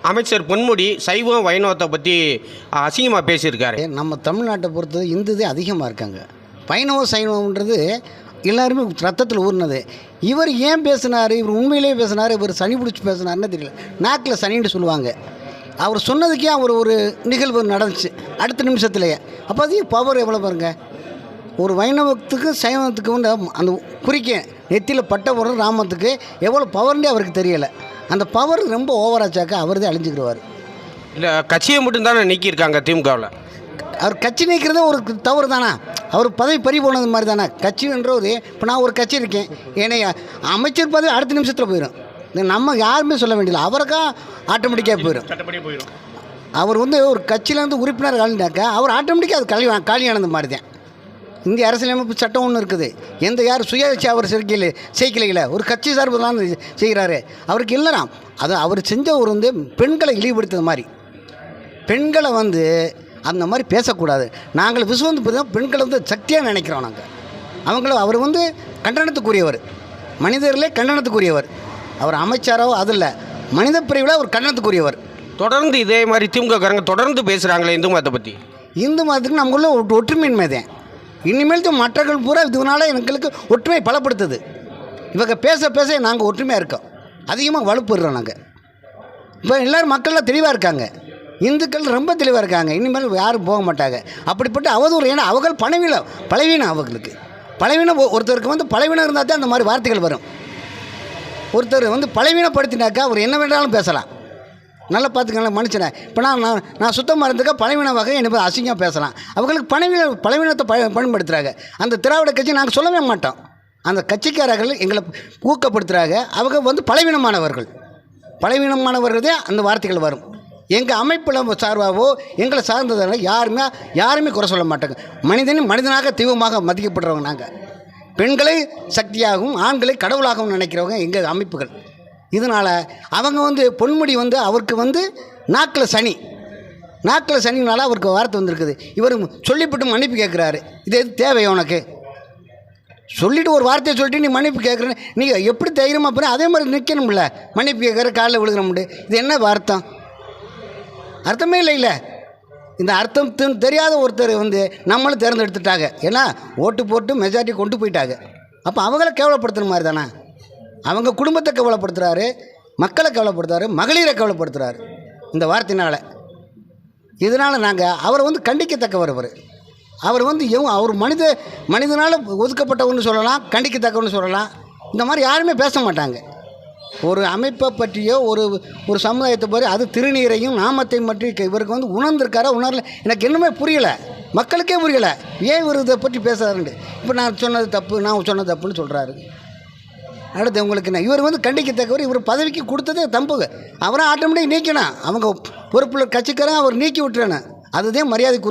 அமைச்சர் பொன்முடி சைவம் வைணவத்தை பற்றி அசிங்கமாக பேசியிருக்காரு. நம்ம தமிழ்நாட்டை பொறுத்தது இந்துதே அதிகமாக இருக்காங்க. வைணவ சைவம்ன்றது எல்லாருமே ரத்தத்தில் ஊறினது. இவர் ஏன் பேசினார், இவர் உண்மையிலேயே பேசினார், இவர் சனி பிடிச்சி பேசினார்னு தெரியல. நாக்கில் சனின்னு சொல்லுவாங்க. அவர் சொன்னதுக்கே அவர் ஒரு நிகழ்வு நடந்துச்சு அடுத்த நிமிஷத்துலேயே. அப்போ அது பவர் எவ்வளோ பாருங்க. ஒரு வைணவத்துக்கு சைவத்துக்கு வந்து அந்த குறிக்க நெத்தியில் பட்ட ஒரு ராமத்துக்கு எவ்வளோ பவர்னே அவருக்கு தெரியலை. அந்த பவர் ரொம்ப ஓவராச்சாக்க அவர் தான் அழிஞ்சுக்கிடுவார். இல்லை, கட்சியை மட்டும்தானே நீக்கியிருக்காங்க திமுகவில். அவர் கட்சி நீக்கிறதே ஒரு தவறு தானே. அவர் பதவி பறி போனது மாதிரி தானே. கட்சின்றது இப்போ நான் ஒரு கட்சி இருக்கேன், ஏன்னா அமைச்சர் பதவி அடுத்த நிமிஷத்தில் போயிடும். நம்ம யாருமே சொல்ல வேண்டியதில்லை, அவருக்கா ஆட்டோமேட்டிக்காக போயிடும். அவர் வந்து ஒரு கட்சியிலேருந்து உறுப்பினர் காலினாக்கா அவர் ஆட்டோமேட்டிக்காக அது காலியானது மாதிரி தான். இந்திய அரசியலமைப்பு சட்டம் ஒன்று இருக்குது. யார் சுயேட்சை அவர் செய்யலையில் ஒரு கட்சி சார்பு தான் செய்கிறாரு. அவருக்கு இல்லைனா அது அவர் செஞ்ச ஒரு வந்து பெண்களை இழிவுபடுத்துறது மாதிரி. பெண்களை வந்து அந்த மாதிரி பேசக்கூடாது. நாங்கள் விசுவந்து பெண்களை வந்து சக்தியாக நினைக்கிறோம் நாங்கள். அவர் வந்து கண்டனத்துக்குரியவர், மனிதர்களே கண்டனத்துக்குரியவர். அவர் அமைச்சரோ அதில் மனித பிரிவில் ஒரு கண்டனத்துக்குரியவர். தொடர்ந்து இதே மாதிரி திமுககாரங்க தொடர்ந்து பேசுகிறாங்களே இந்து மதத்தை பற்றி. இந்து மதத்துக்கு நமக்குள்ள ஒற்றுமையின்மை தான். இனிமேல் மற்றர்கள் பூரா இதனால் எங்களுக்கு ஒற்றுமை பலப்படுத்துது. இவங்க பேச பேச நாங்கள் ஒற்றுமையாக இருக்கோம், அதிகமாக வலுப்படுறோம் நாங்கள். இப்போ எல்லோரும் மக்கள்லாம் தெளிவாக இருக்காங்க, இந்துக்கள் ரொம்ப தெளிவாக இருக்காங்க. இனிமேல் யாரும் போக மாட்டாங்க. அப்படிப்பட்ட அவதூறு, ஏன்னா அவர்கள் பலவீனம் அவங்களுக்கு பலவீனம். ஒருத்தருக்கு வந்து பலவீனம் இருந்தால் தான் அந்த மாதிரி வார்த்தைகள் வரும். ஒருத்தர் வந்து பலவீனப்படுத்தினாக்கா அவர் என்ன வேண்டாலும் பேசலாம். நல்லா பார்த்துக்கலாம் மனுஷனை. இப்போ நான் சுத்தமாக இருந்துக்க பலவீன வகை எனக்கு அசிங்கம் பேசலாம். அவங்களுக்கு பலவீனத்தை பயன்படுத்துகிறாங்க. அந்த திராவிட கட்சி நாங்கள் சொல்லவே மாட்டோம். அந்த கட்சிக்காரர்கள் எங்களை ஊக்கப்படுத்துகிறாங்க. அவங்க வந்து பலவீனமானவர்களே அந்த வார்த்தைகள் வரும். எங்கள் அமைப்பில் சார்பாகவோ எங்களை சார்ந்ததால யாருமே குறை சொல்ல மாட்டாங்க. மனிதனாக தெய்வமாக மதிக்கப்படுறவங்க நாங்கள். பெண்களை சக்தியாகவும் ஆண்களை கடவுளாகவும் நினைக்கிறவங்க எங்கள் அமைப்புகள். இதனால் அவங்க வந்து பொன்முடி வந்து அவருக்கு வந்து நாக்கில் சனினால அவருக்கு வார்த்தை வந்திருக்குது. இவர் சொல்லிவிட்டு மன்னிப்பு கேட்குறாரு. இது எது தேவை உனக்கு? சொல்லிவிட்டு ஒரு வார்த்தையை சொல்லிட்டு நீ மன்னிப்பு கேட்குறேன்னு நீங்கள் எப்படி தைரியமாக போகிற அதே மாதிரி நிற்கணும்ல. மன்னிப்பு கேட்குற காலில் விழுகிறோம்ண்டு இது என்ன அர்த்தமே இல்லை. இந்த அர்த்தம் தெரியாத ஒருத்தர் வந்து நம்மளும் தேர்ந்தெடுத்துட்டாங்க. ஏன்னா ஓட்டு போட்டு மெஜாரிட்டி கொண்டு போயிட்டாங்க. அப்போ அவங்கள கேவலப்படுத்துகிற மாதிரி தானே. அவங்க குடும்பத்தை கேவலப்படுத்துகிறாரு, மக்களை கேவலப்படுத்துகிறாரு, மகளிரை கேவலப்படுத்துகிறாரு இந்த வார்த்தையினால். இதனால் நாங்கள் அவரை வந்து கண்டிக்கத்தக்கவர். அவர் வந்து அவர் மனிதனால் ஒதுக்கப்பட்டவன்னு சொல்லலாம், கண்டிக்கத்தக்கவன்னு சொல்லலாம். இந்த மாதிரி யாருமே பேச மாட்டாங்க. ஒரு அமைப்பை பற்றியோ ஒரு சமுதாயத்தை பற்றி அது திருநீரையும் நாமத்தையும் பற்றி இவருக்கு வந்து உணர்ந்திருக்காரா உணரல எனக்கு என்னமே புரியலை. மக்களுக்கே புரியலை ஏன் இவர் இதை பற்றி பேசுகிறாருண்டு. இப்போ நான் சொன்னது தப்புன்னு சொல்கிறாரு. அடுத்து உங்களுக்கு என்ன, இவர் வந்து கண்டிக்கத்தக்கவர். இவர் பதவிக்கு கொடுத்ததே தப்பு. அவரை ஆட்டோமேட்டிக் நீக்கணும். அவங்க பொறுப்புள்ள கட்சிக்காரன் அவர் நீக்கி விட்டுறணும். அதுதான் மரியாதைக்குரியது.